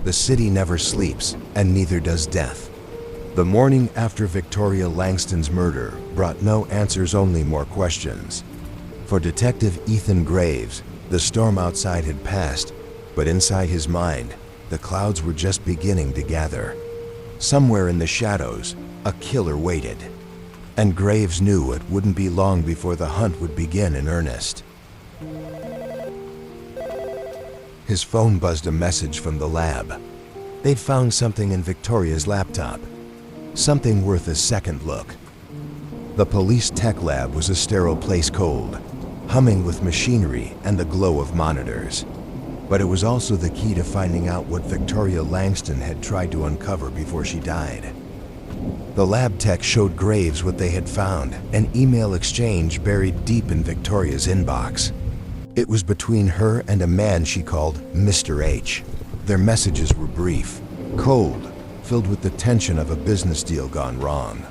The city never sleeps, and neither does death. The morning after Victoria Langston's murder brought no answers, only more questions. For Detective Ethan Graves, the storm outside had passed, but inside his mind, the clouds were just beginning to gather. Somewhere in the shadows, a killer waited. And Graves knew it wouldn't be long before the hunt would begin in earnest. His phone buzzed a message from the lab. They'd found something in Victoria's laptop. Something worth a second look. The police tech lab was a sterile place, cold, humming with machinery and the glow of monitors. But it was also the key to finding out what Victoria Langston had tried to uncover before she died. The lab tech showed Graves what they had found, an email exchange buried deep in Victoria's inbox. It was between her and a man she called Mr. H. Their messages were brief, cold, filled with the tension of a business deal gone wrong.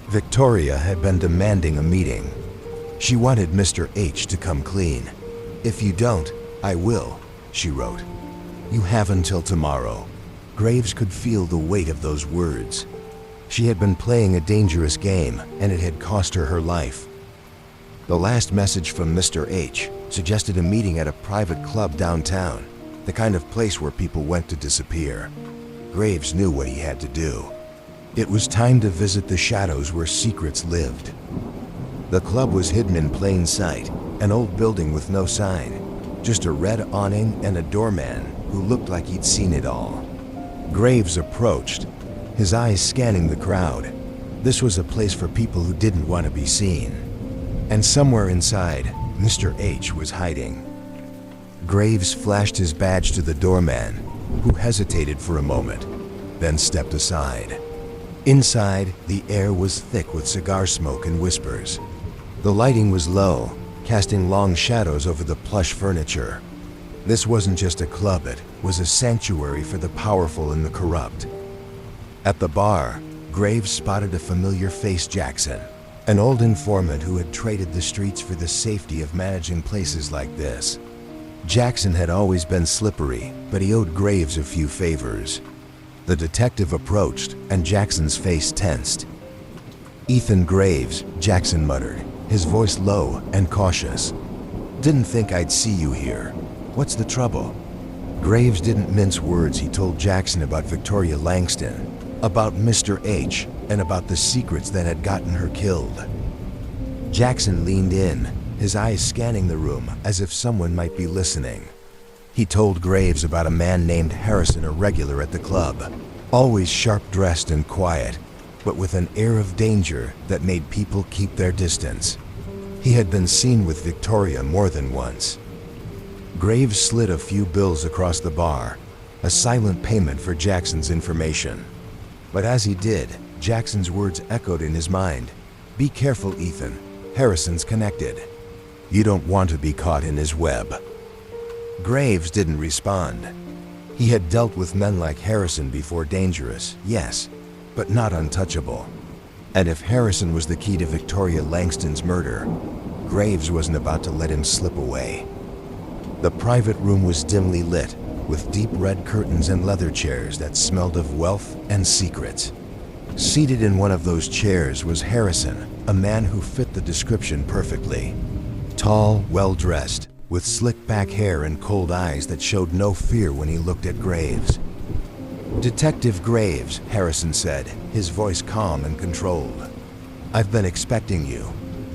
Victoria had been demanding a meeting. She wanted Mr. H to come clean. "If you don't, I will," she wrote. "You have until tomorrow." Graves could feel the weight of those words. She had been playing a dangerous game, and it had cost her her life. The last message from Mr. H suggested a meeting at a private club downtown, the kind of place where people went to disappear. Graves knew what he had to do. It was time to visit the shadows where secrets lived. The club was hidden in plain sight, an old building with no sign, just a red awning and a doorman who looked like he'd seen it all. Graves approached, his eyes scanning the crowd. This was a place for people who didn't want to be seen. And somewhere inside, Mr. H was hiding. Graves flashed his badge to the doorman, who hesitated for a moment, then stepped aside. Inside, the air was thick with cigar smoke and whispers. The lighting was low, casting long shadows over the plush furniture. This wasn't just a club, it was a sanctuary for the powerful and the corrupt. At the bar, Graves spotted a familiar face, Jackson, an old informant who had traded the streets for the safety of managing places like this. Jackson had always been slippery, but he owed Graves a few favors. The detective approached, and Jackson's face tensed. "Ethan Graves," Jackson muttered, his voice low and cautious. "Didn't think I'd see you here. What's the trouble?" Graves didn't mince words. He told Jackson about Victoria Langston, about Mr. H, and about the secrets that had gotten her killed. Jackson leaned in, his eyes scanning the room as if someone might be listening. He told Graves about a man named Harrison, a regular at the club, always sharp-dressed and quiet, but with an air of danger that made people keep their distance. He had been seen with Victoria more than once. Graves slid a few bills across the bar, a silent payment for Jackson's information. But as he did, Jackson's words echoed in his mind. "Be careful, Ethan. Harrison's connected. You don't want to be caught in his web." Graves didn't respond. He had dealt with men like Harrison before, dangerous, yes, but not untouchable. And if Harrison was the key to Victoria Langston's murder, Graves wasn't about to let him slip away. The private room was dimly lit, with deep red curtains and leather chairs that smelled of wealth and secrets. Seated in one of those chairs was Harrison, a man who fit the description perfectly. Tall, well-dressed, with slick-back hair and cold eyes that showed no fear when he looked at Graves. "Detective Graves," Harrison said, his voice calm and controlled. "I've been expecting you."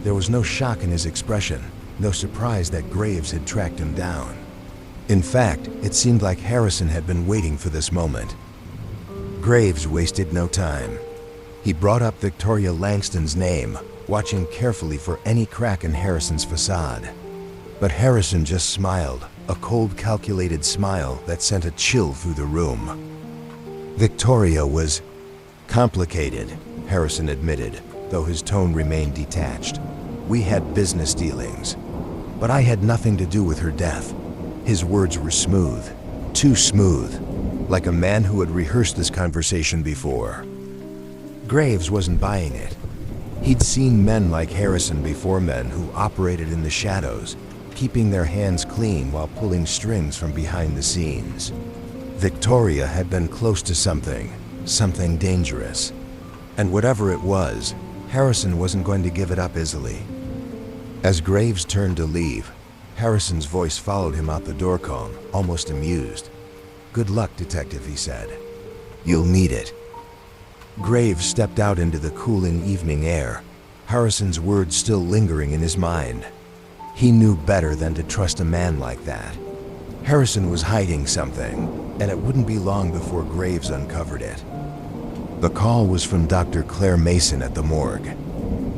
There was no shock in his expression, no surprise that Graves had tracked him down. In fact, it seemed like Harrison had been waiting for this moment. Graves wasted no time. He brought up Victoria Langston's name, watching carefully for any crack in Harrison's facade. But Harrison just smiled, a cold, calculated smile that sent a chill through the room. Victoria was complicated, Harrison admitted, though his tone remained detached. "We had business dealings, but I had nothing to do with her death." His words were smooth, too smooth, like a man who had rehearsed this conversation before. Graves wasn't buying it. He'd seen men like Harrison before, men who operated in the shadows, keeping their hands clean while pulling strings from behind the scenes. Victoria had been close to something dangerous. And whatever it was, Harrison wasn't going to give it up easily. As Graves turned to leave, Harrison's voice followed him out the door cone, almost amused. "Good luck, Detective," he said. "You'll need it." Graves stepped out into the cooling evening air, Harrison's words still lingering in his mind. He knew better than to trust a man like that. Harrison was hiding something, and it wouldn't be long before Graves uncovered it. The call was from Dr. Claire Mason at the morgue.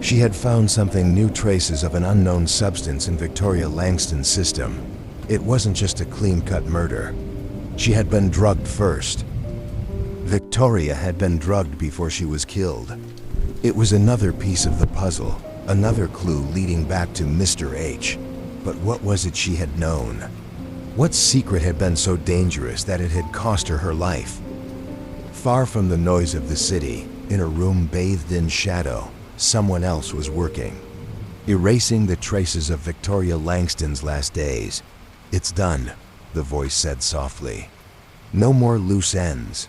She had found new traces of an unknown substance in Victoria Langston's system. It wasn't just a clean-cut murder. She had been drugged first. Victoria had been drugged before she was killed. It was another piece of the puzzle, another clue leading back to Mr. H. But what was it she had known? What secret had been so dangerous that it had cost her her life? Far from the noise of the city, in a room bathed in shadow, someone else was working, erasing the traces of Victoria Langston's last days. "It's done," the voice said softly. "No more loose ends."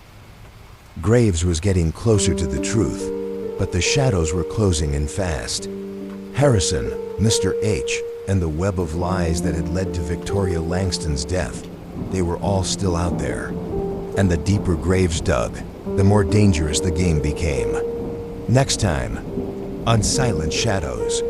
Graves was getting closer to the truth, but the shadows were closing in fast. Harrison, Mr. H, and the web of lies that had led to Victoria Langston's death, they were all still out there. And the deeper Graves dug, the more dangerous the game became. Next time, on Silent Shadows.